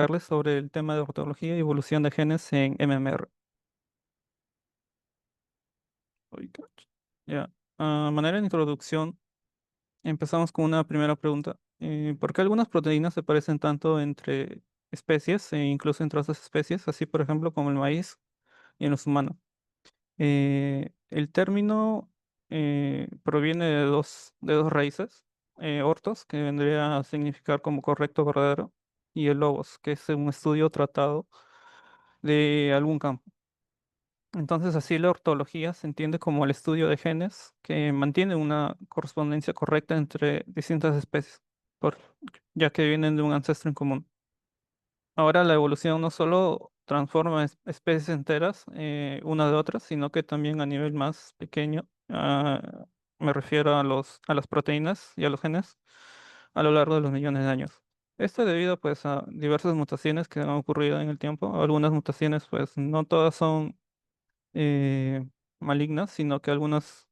hablarles sobre el tema de ortología y evolución de genes en MMR. Uy, ya. A manera de introducción, empezamos con una primera pregunta. ¿Por qué algunas proteínas se parecen tanto entre especies e incluso entre otras especies, así por ejemplo como el maíz y en los humanos? El término proviene de dos raíces, ortos, que vendría a significar como correcto, verdadero, y el logos, que es un estudio tratado de algún campo. Entonces, así la ortología se entiende como el estudio de genes que mantiene una correspondencia correcta entre distintas especies, por- ya que vienen de un ancestro en común. Ahora la evolución no solo transforma especies enteras una de otras, sino que también a nivel más pequeño, me refiero a las proteínas y a los genes a lo largo de los millones de años. Esto debido pues a diversas mutaciones que han ocurrido en el tiempo. Algunas mutaciones pues no todas son eh, malignas, sino que algunas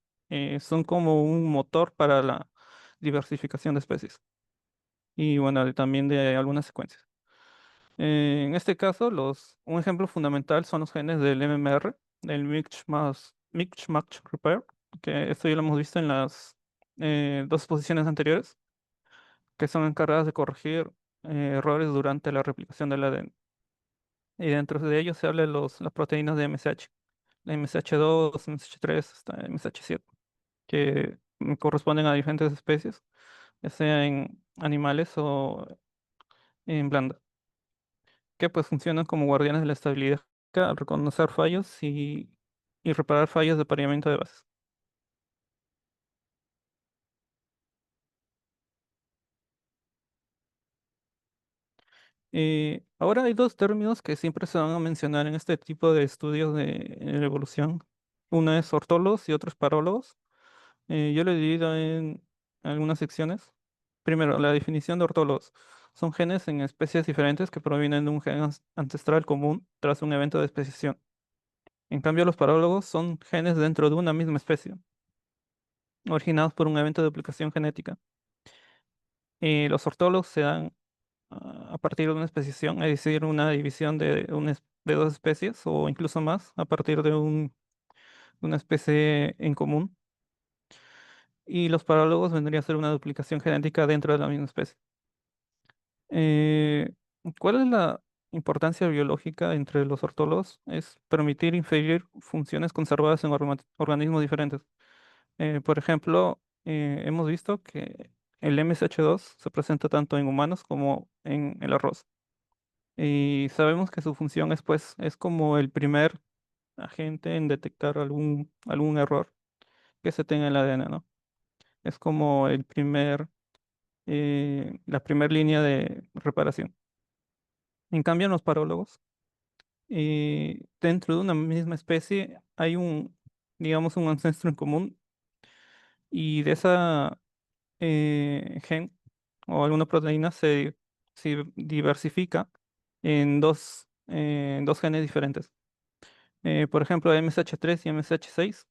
son como un motor para la diversificación de especies y bueno, también de algunas secuencias. En este caso, un ejemplo fundamental son los genes del MMR, del Mixed-Match Repair, que esto ya lo hemos visto en las dos posiciones anteriores, que son encargadas de corregir errores durante la replicación del ADN. Y dentro de ellos se habla de las proteínas de MSH, la MSH2, MSH3, hasta MSH7, que corresponden a diferentes especies, ya sea en animales o en plantas, que pues funcionan como guardianes de la estabilidad al reconocer fallos y reparar fallos de apareamiento de bases. Ahora hay dos términos que siempre se van a mencionar en este tipo de estudios de evolución. Uno es ortólogos y otro es parólogos. Yo lo he dividido en algunas secciones. Primero, la definición de ortólogos. Son genes en especies diferentes que provienen de un gen ancestral común tras un evento de especiación. En cambio, los parólogos son genes dentro de una misma especie, originados por un evento de duplicación genética. Los ortólogos se dan a partir de una especiación, es decir, una división de dos especies o incluso más a partir de una especie en común. Y los parálogos vendría a ser una duplicación genética dentro de la misma especie. Eh, ¿Cuál es la importancia biológica entre los ortólogos? Es permitir inferir funciones conservadas en organismos diferentes. Por ejemplo, hemos visto que el MSH2 se presenta tanto en humanos como en el arroz. Y sabemos que su función es, pues, es como el primer agente en detectar algún error que se tenga en el ADN, ¿no? Es como la primera línea de reparación. En cambio, en los parólogos, dentro de una misma especie hay digamos, un ancestro en común y de esa gen o alguna proteína se diversifica en dos genes diferentes. Por ejemplo, MSH3 y MSH6.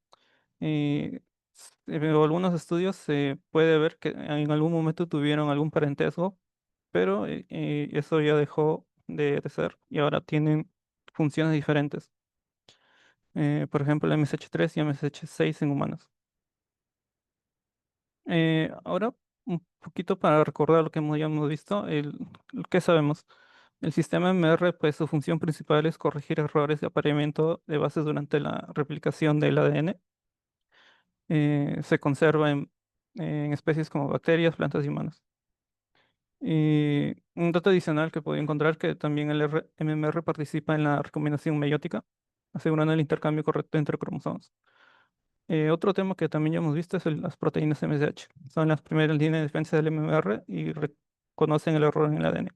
En algunos estudios se puede ver que en algún momento tuvieron algún parentesco, pero eso ya dejó de ser y ahora tienen funciones diferentes. Por ejemplo, el MSH3 y MSH6 en humanos. Ahora, un poquito para recordar lo que ya hemos visto, lo que sabemos. El sistema MR, pues su función principal es corregir errores de apareamiento de bases durante la replicación del ADN. Se conserva en especies como bacterias, plantas y humanos. Y un dato adicional que podía encontrar que también el MMR participa en la recombinación meiótica, asegurando el intercambio correcto entre cromosomas. Otro tema que también ya hemos visto es las proteínas MSH. Son las primeras líneas de defensa del MMR y reconocen el error en el ADN.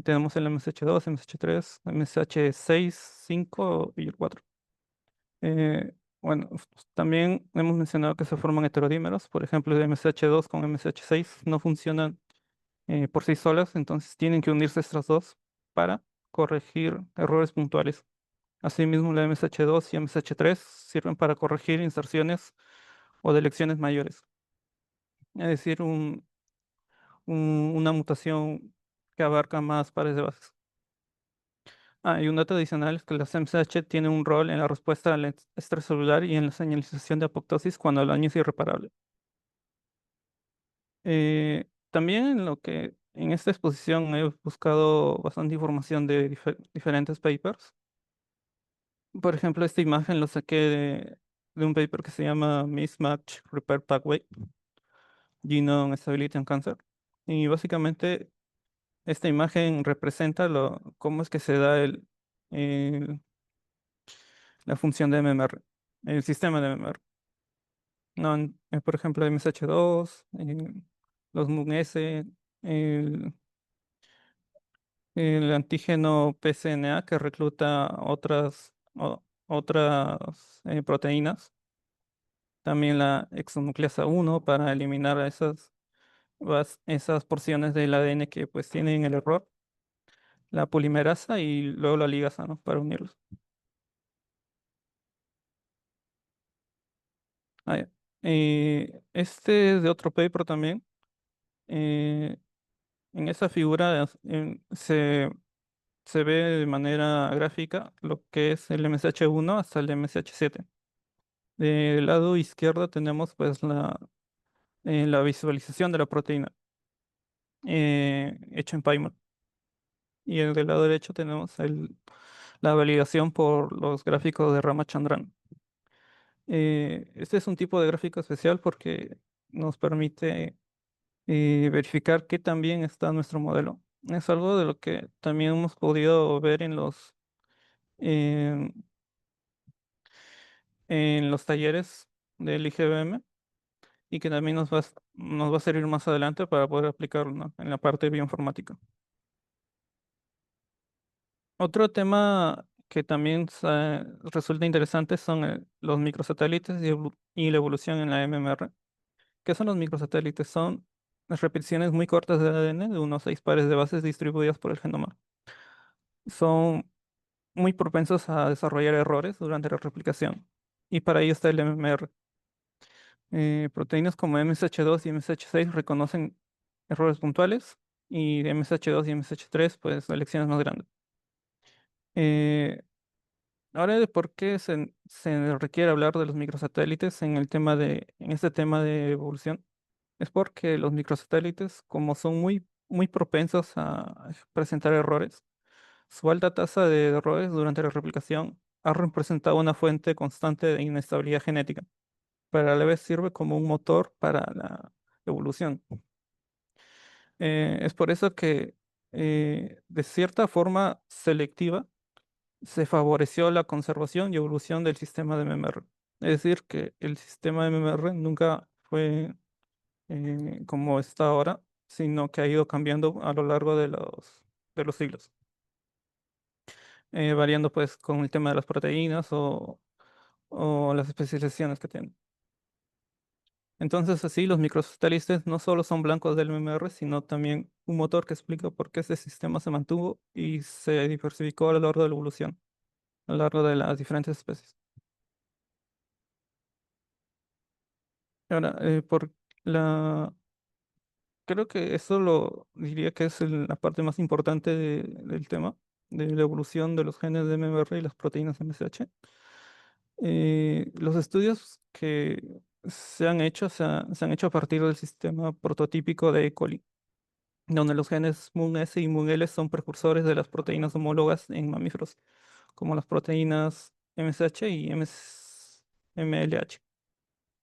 Tenemos el MSH2, MSH3, MSH6, 5 y el 4. Bueno, también hemos mencionado que se forman heterodímeros. Por ejemplo, el MSH2 con MSH6 no funcionan por sí solas, entonces tienen que unirse estas dos para corregir errores puntuales. Asimismo, la MSH2 y MSH3 sirven para corregir inserciones o delecciones mayores, es decir, una mutación que abarca más pares de bases. Ah, y un dato adicional es que las MSH tienen un rol en la respuesta al estrés celular y en la señalización de apoptosis cuando el daño es irreparable. También en lo que en esta exposición he buscado bastante información de diferentes papers. Por ejemplo, esta imagen lo saqué de un paper que se llama Mismatch Repair Pathway, Genome Stability and Cancer. Y básicamente esta imagen representa cómo es que se da el- la función de MMR, el sistema de MMR. No, por ejemplo, MSH2, los MUNS, el, el antígeno PCNA que recluta otras proteínas. También la exonucleasa 1 para eliminar esas porciones del ADN que pues tienen el error, la polimerasa y luego la ligasa, ¿no? Para unirlos. Ah, ya. Este es de otro paper también. Eh, en esa figura se ve de manera gráfica lo que es el MSH1 hasta el MSH7. Del lado izquierdo tenemos pues la visualización de la proteína hecha en Python. Y del lado derecho tenemos la validación por los gráficos de Ramachandran. Este es un tipo de gráfico especial porque nos permite verificar que también está nuestro modelo. Es algo de lo que también hemos podido ver en, en los talleres del IGBM y que también nos va a servir más adelante para poder aplicarlo, ¿no? En la parte bioinformática. Otro tema que también resulta interesante son los microsatélites y la evolución en la MMR. ¿Qué son los microsatélites? Son las repeticiones muy cortas de ADN de unos 6 pares de bases distribuidas por el genoma. Son muy propensos a desarrollar errores durante la replicación. Y para ello está el MMR. Proteínas como MSH2 y MSH6 reconocen errores puntuales y MSH2 y MSH3, pues lecciones más grandes. Eh, Ahora de por qué se requiere hablar de los microsatélites en este tema de evolución, es porque los microsatélites, como son muy propensos a presentar errores, su alta tasa de errores durante la replicación ha representado una fuente constante de inestabilidad genética, pero a la vez sirve como un motor para la evolución. Es por eso que de cierta forma selectiva, se favoreció la conservación y evolución del sistema de MMR. Es decir, que el sistema de MMR nunca fue como está ahora, sino que ha ido cambiando a lo largo de los siglos, variando pues con el tema de las proteínas o las especializaciones que tienen. Entonces, así, los microsatélites no solo son blancos del MMR, sino también un motor que explica por qué ese sistema se mantuvo y se diversificó a lo largo de la evolución, a lo largo de las diferentes especies. Ahora, la, creo que eso lo diría que es la parte más importante del tema, de la evolución de los genes de MMR y las proteínas MSH. Los estudios que se han hecho a partir del sistema prototípico de E. coli, donde los genes MUN-S y MUN-L son precursores de las proteínas homólogas en mamíferos, como las proteínas MSH y MLH,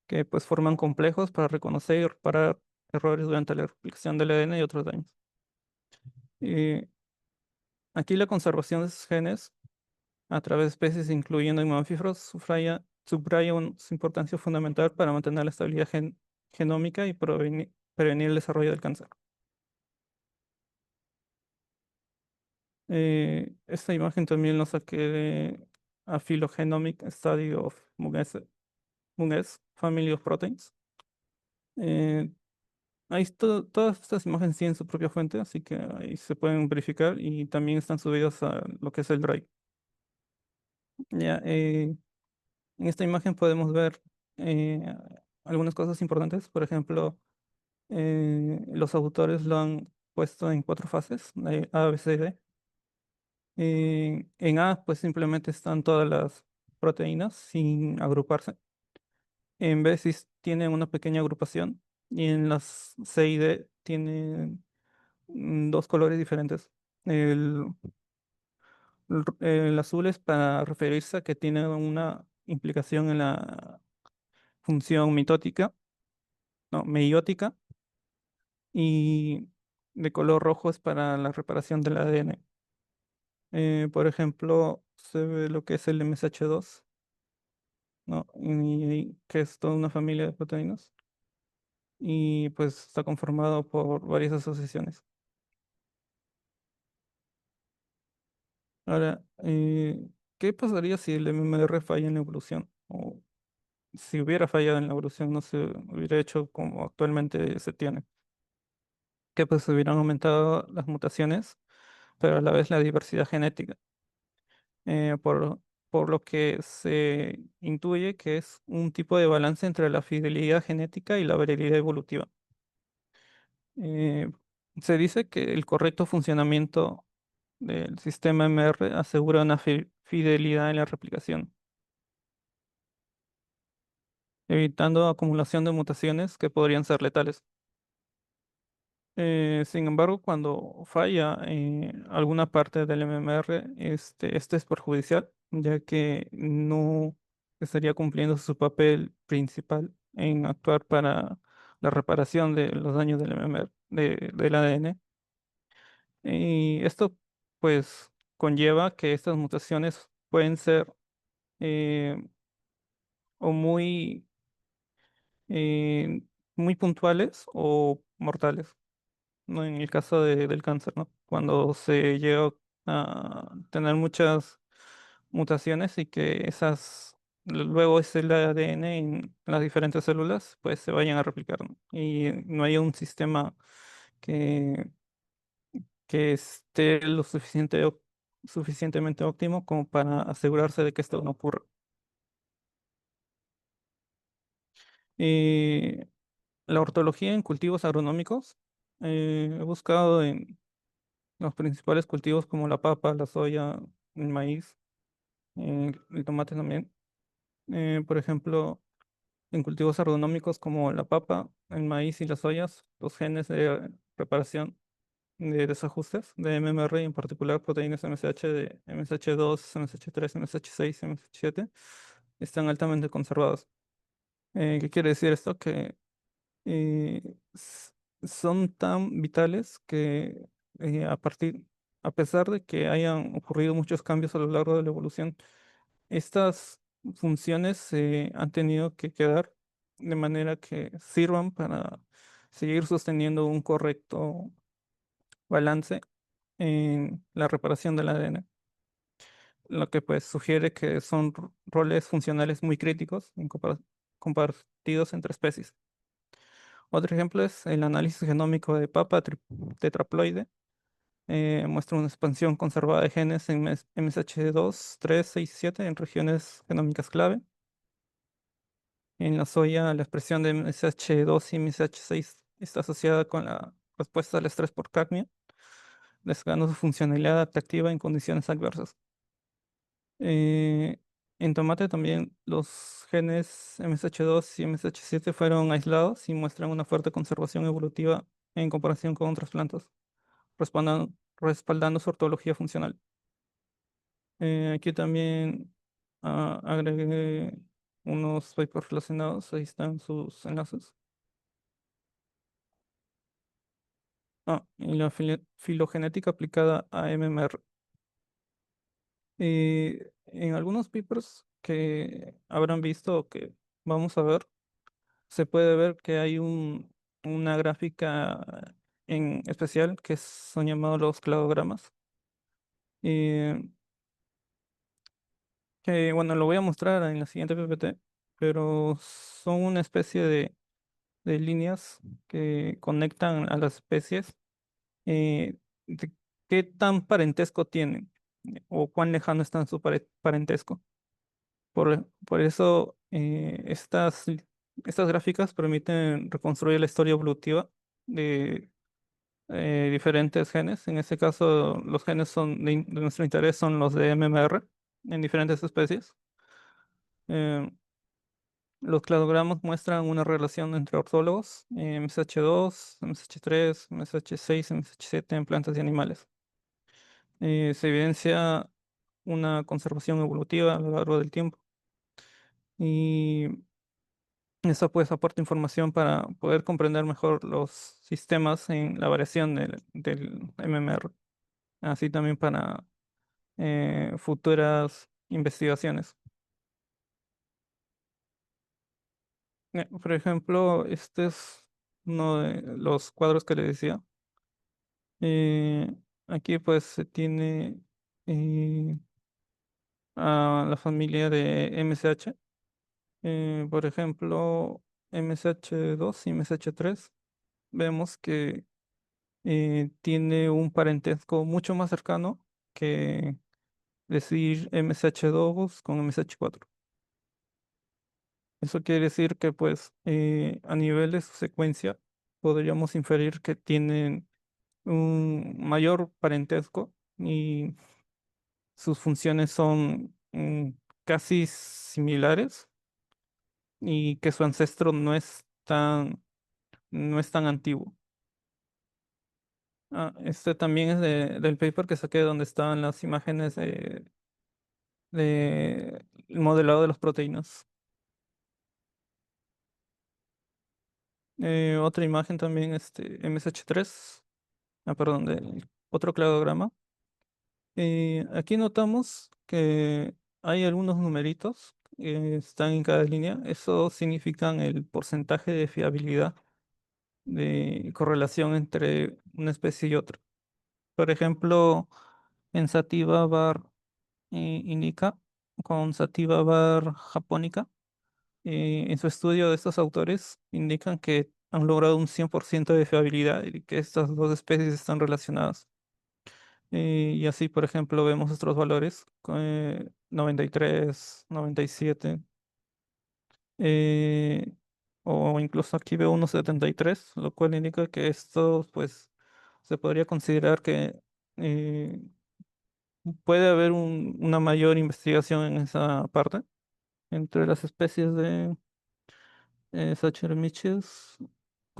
que pues forman complejos para reconocer y reparar errores durante la replicación del ADN y otros daños. Eh, Aquí la conservación de esos genes a través de especies, incluyendo en mamíferos, subraya su importancia fundamental para mantener la estabilidad genómica y prevenir el desarrollo del cáncer. Esta imagen también la saqué de a Phylogenomic Study of Munges Family of Proteins. Eh, Todas estas imágenes tienen su propia fuente, así que ahí se pueden verificar y también están subidas a lo que es el Drive. Ya, en esta imagen podemos ver algunas cosas importantes. Por ejemplo, los autores lo han puesto en cuatro fases, A, B, C, D. En A, pues simplemente están todas las proteínas sin agruparse. En B sí tiene una pequeña agrupación. Y en las C y D tienen dos colores diferentes. El, el azul es para referirse a que tiene una implicación en la función mitótica, no, meiótica. Y de color rojo es para la reparación del ADN. Por ejemplo, se ve lo que es el MSH2, ¿no? Y que es toda una familia de proteínas. Y pues está conformado por varias asociaciones. Ahora, ¿qué pasaría si el MMR falla en la evolución? O si hubiera fallado en la evolución, no se hubiera hecho como actualmente se tiene. Que pues hubieran aumentado las mutaciones, pero a la vez la diversidad genética. eh, por, por lo que se intuye que es un tipo de balance entre la fidelidad genética y la variabilidad evolutiva. Eh, Se dice que el correcto funcionamiento del sistema MR asegura una fidelidad en la replicación, evitando acumulación de mutaciones que podrían ser letales. Sin embargo, cuando falla alguna parte del MMR, este es perjudicial, ya que no estaría cumpliendo su papel principal en actuar para la reparación de los daños del MMR, del ADN. Y esto, pues, conlleva que estas mutaciones pueden ser eh, o eh, muy puntuales o mortales. ¿No? En el caso del cáncer, ¿no? Cuando se llega a tener muchas mutaciones y que esas, luego es el ADN en las diferentes células, pues se vayan a replicar, ¿no? Y no hay un sistema que, que esté suficientemente óptimo como para asegurarse de que esto no ocurra. Y la ortología en cultivos agronómicos, he buscado en los principales cultivos como la papa, la soya, el maíz, el tomate también. Por ejemplo, en cultivos agronómicos como la papa, el maíz y las soyas, los genes de reparación de desajustes de MMR y en particular proteínas MSH de MSH2, MSH3, MSH6, MSH7 están altamente conservados. ¿Qué quiere decir esto? Que eh, s- son tan vitales que a pesar de que hayan ocurrido muchos cambios a lo largo de la evolución, estas funciones se han tenido que quedar de manera que sirvan para seguir sosteniendo un correcto balance en la reparación del ADN, lo que pues sugiere que son roles funcionales muy críticos compartidos entre especies. Otro ejemplo es el análisis genómico de papa tetraploide. Muestra una expansión conservada de genes en MSH2, 3, 6, 7 en regiones genómicas clave. En la soya, la expresión de MSH2 y MSH6 está asociada con la respuesta al estrés por cadmio, destacando su funcionalidad adaptativa en condiciones adversas. Eh, en tomate también los genes MSH2 y MSH7 fueron aislados y muestran una fuerte conservación evolutiva en comparación con otras plantas, respaldando su ortología funcional. Aquí también agregué unos papers relacionados, ahí están sus enlaces. Y la filogenética aplicada a MMR. En algunos papers que habrán visto o que vamos a ver, se puede ver que hay una gráfica en especial que son llamados los cladogramas. eh, que bueno, lo voy a mostrar en la siguiente PPT, pero son una especie de líneas que conectan a las especies, de qué tan parentesco tienen o cuán lejano está su parentesco. Por eso estas gráficas permiten reconstruir la historia evolutiva de, diferentes genes. En este caso, los genes de nuestro interés son los de MMR en diferentes especies. Eh, los cladogramas muestran una relación entre ortólogos, MSH2, MSH3, MSH6, MSH7 en plantas y animales. Se evidencia una conservación evolutiva a lo largo del tiempo y eso pues aporta información para poder comprender mejor los sistemas en la variación del MMR, así también para futuras investigaciones. Por ejemplo, este es uno de los cuadros que le decía. Eh, Aquí pues se tiene eh, a la familia de MSH. Por ejemplo, MSH2 y MSH3. Vemos que tiene un parentesco mucho más cercano que decir MSH2 con MSH4. Eso quiere decir que pues a nivel de su secuencia podríamos inferir que tienen un mayor parentesco y sus funciones son casi similares y que su ancestro no es tan antiguo. Este también es del paper que saqué donde estaban las imágenes de el modelado de las proteínas. Otra imagen también, MSH3, perdón, de otro cladograma. Aquí notamos que hay algunos numeritos que están en cada línea. Eso significan el porcentaje de fiabilidad de correlación entre una especie y otra. Por ejemplo, en Sativa bar indica con Sativa bar japonica. En su estudio de estos autores indican que han logrado un 100% de fiabilidad y que estas dos especies están relacionadas. Y así, por ejemplo, vemos otros valores, 93, 97, eh, o incluso aquí veo unos 73, lo cual indica que esto, pues, se podría considerar que eh, puede haber una mayor investigación en esa parte entre las especies de Saccharomyces,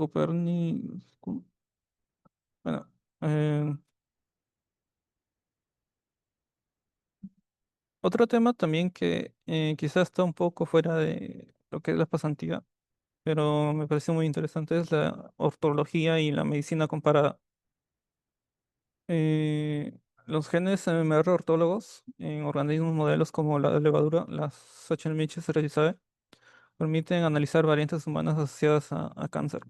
Copernicus. Bueno, eh, otro tema también que quizás está un poco fuera de lo que es la pasantía, pero me pareció muy interesante es la ortología y la medicina comparada. Eh, los genes MMR ortólogos en organismos modelos como la levadura, las Saccharomyces cerevisiae, permiten analizar variantes humanas asociadas a cáncer.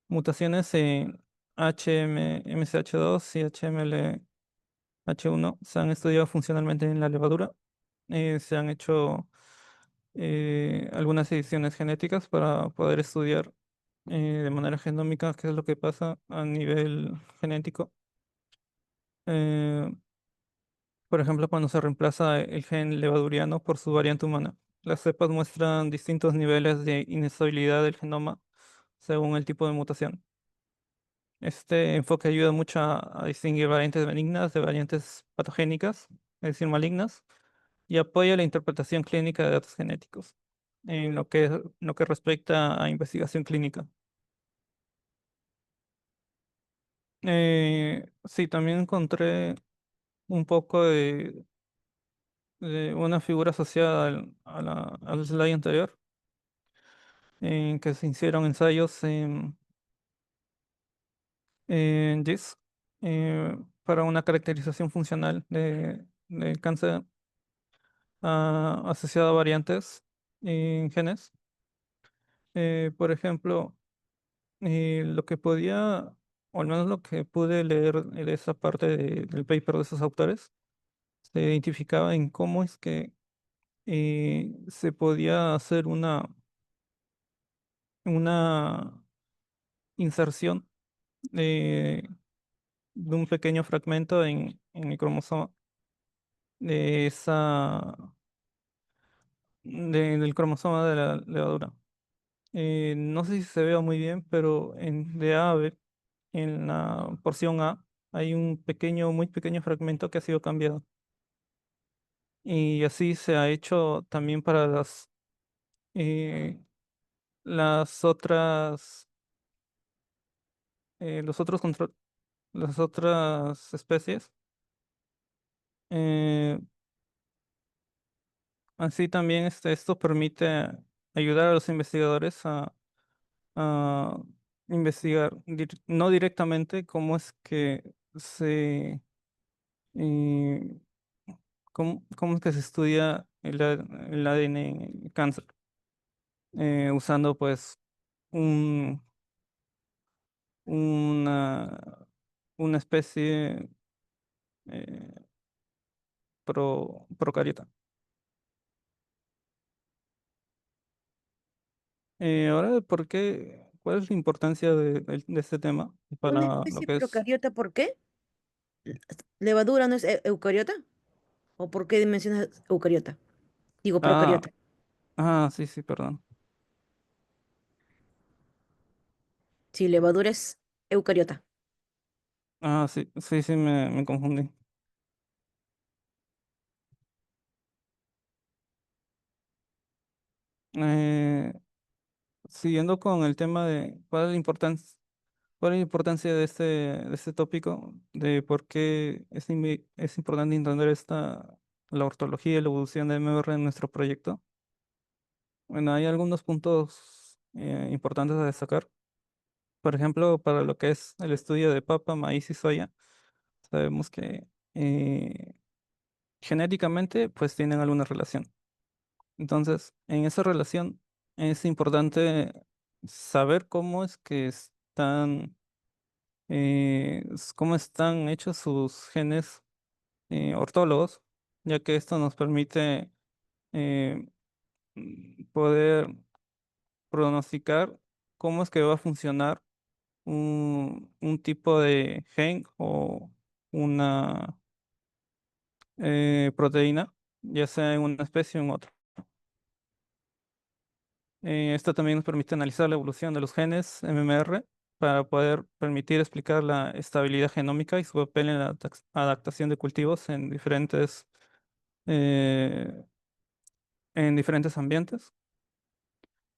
Mutaciones en MCH2 y HMLH1 se han estudiado funcionalmente en la levadura. Se han hecho algunas ediciones genéticas para poder estudiar de manera genómica qué es lo que pasa a nivel genético. Eh, por ejemplo, cuando se reemplaza el gen levaduriano por su variante humana, las cepas muestran distintos niveles de inestabilidad del genoma según el tipo de mutación. Este enfoque ayuda mucho a distinguir variantes benignas de variantes patogénicas, es decir, malignas, y apoya la interpretación clínica de datos genéticos en lo que respecta a investigación clínica. Sí, también encontré un poco de una figura asociada al slide anterior, en que se hicieron ensayos en GIS para una caracterización funcional de cáncer asociado a variantes en genes. Por ejemplo, lo que podía, o al menos lo que pude leer de esa parte del paper de esos autores, se identificaba en cómo es que se podía hacer una inserción eh, de un pequeño fragmento en el cromosoma de del cromosoma de la levadura. No sé si se vea muy bien, pero de A a B en la porción A hay un pequeño, muy pequeño fragmento que ha sido cambiado. Y así se ha hecho también para eh, las otras, los otros las otras especies. Eh, Así también esto permite ayudar a los investigadores a investigar, no directamente cómo es que se, eh, cómo es que se estudia el ADN en el cáncer, usando pues un, una, una especie eh, procariota. Ahora, ¿cuál es la importancia de este tema ¿Una para lo especie que es? procariota por qué? ¿Levadura no es eucariota? ¿O por qué mencionas eucariota? Digo Ah, procariota. sí, sí, perdón. Sí, levadura es eucariota. Sí, sí, sí, me confundí. Eh, Siguiendo con el tema de cuál es la importancia de este tópico, de por qué es importante entender la ortología y la evolución de MR en nuestro proyecto. Bueno, hay algunos puntos importantes a destacar. Por ejemplo, para lo que es el estudio de papa, maíz y soya, sabemos que genéticamente pues tienen alguna relación. Entonces, en esa relación es importante saber cómo están hechos sus genes ortólogos, ya que esto nos permite eh, poder pronosticar cómo es que va a funcionar un tipo de gen o una proteína, ya sea en una especie o en otra. Esto también nos permite analizar la evolución de los genes MMR para poder permitir explicar la estabilidad genómica y su papel en la adaptación de cultivos eh, en diferentes ambientes.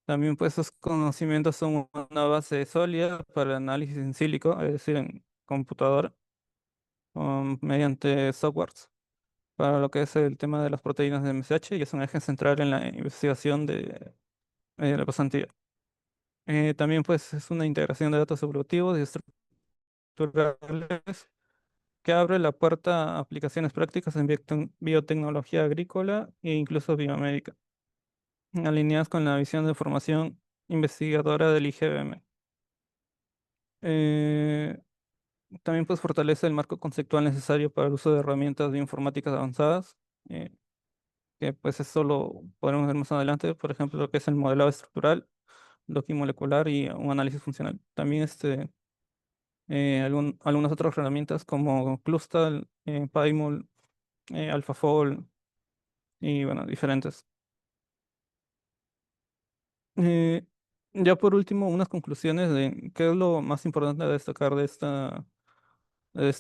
También pues esos conocimientos son una base sólida para el análisis en sílico, es decir, en computadora, mediante softwares, para lo que es el tema de las proteínas de MSH y es un eje central en la investigación de la pasantía. También pues es una integración de datos evolutivos y estructurales que abre la puerta a aplicaciones prácticas en biotecnología agrícola e incluso biomédica, alineadas con la visión de formación investigadora del IGBM. Eh, También pues fortalece el marco conceptual necesario para el uso de herramientas bioinformáticas avanzadas, eh, que pues eso lo podremos ver más adelante, por ejemplo, lo que es el modelado estructural, lógica molecular y un análisis funcional. También algunas otras herramientas como Clustal, PyMol, AlphaFold y bueno, diferentes. Eh, ya por último, unas conclusiones de qué es lo más importante a destacar de esta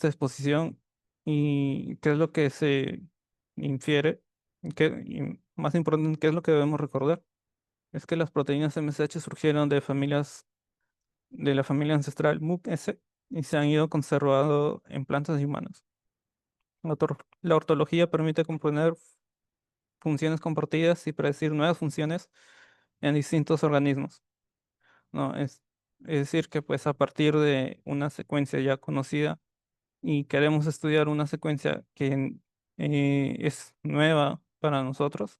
exposición y qué es lo que se infiere, y más importante, qué es lo que debemos recordar. Es que las proteínas MSH surgieron de la familia ancestral MUC-S y se han ido conservando en plantas y humanos. La ortología permite componer funciones compartidas y predecir nuevas funciones en distintos organismos, ¿no? Es decir, que pues a partir de una secuencia ya conocida y queremos estudiar una secuencia que es nueva para nosotros,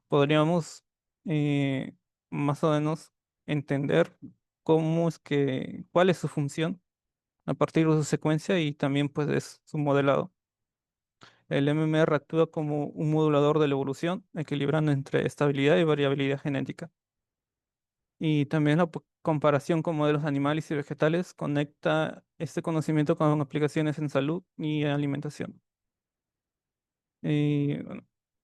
podríamos eh, más o menos entender cuál es su función a partir de su secuencia y también pues es su modelado. El MMR actúa como un modulador de la evolución, equilibrando entre estabilidad y variabilidad genética. Y también la comparación con modelos animales y vegetales conecta este conocimiento con aplicaciones en salud y alimentación. Y bueno,